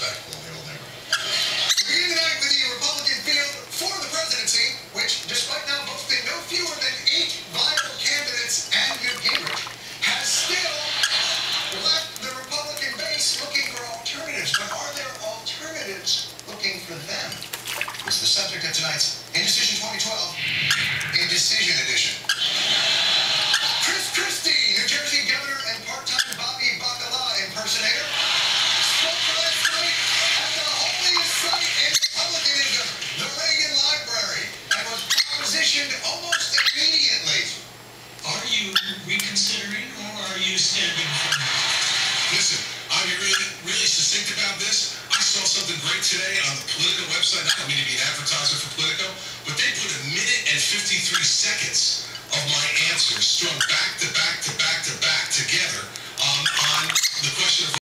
respectful in the old neighborhood. We begin tonight with the Republican field for the presidency, which, despite now boasting no fewer than 8 viable candidates and Newt Gingrich, has still left the Republican base looking for alternatives. But are there alternatives looking for them? This is the subject of tonight's Indecision 2012, Indecision Edition. Chris Christie, New Jersey governor and part-time Bobby Bacala impersonator, spoke last night at the holiest site in Republicanism, the Reagan Library, and was propositioned almost immediately. Are you reconsidering, or are you standing firm? Listen, I'll be really succinct about this. I saw something great today on the Politico website. I don't mean to be an advertiser for Politico, but they put 1 minute and 53 seconds of my answers strung back to back to back to back together on the question of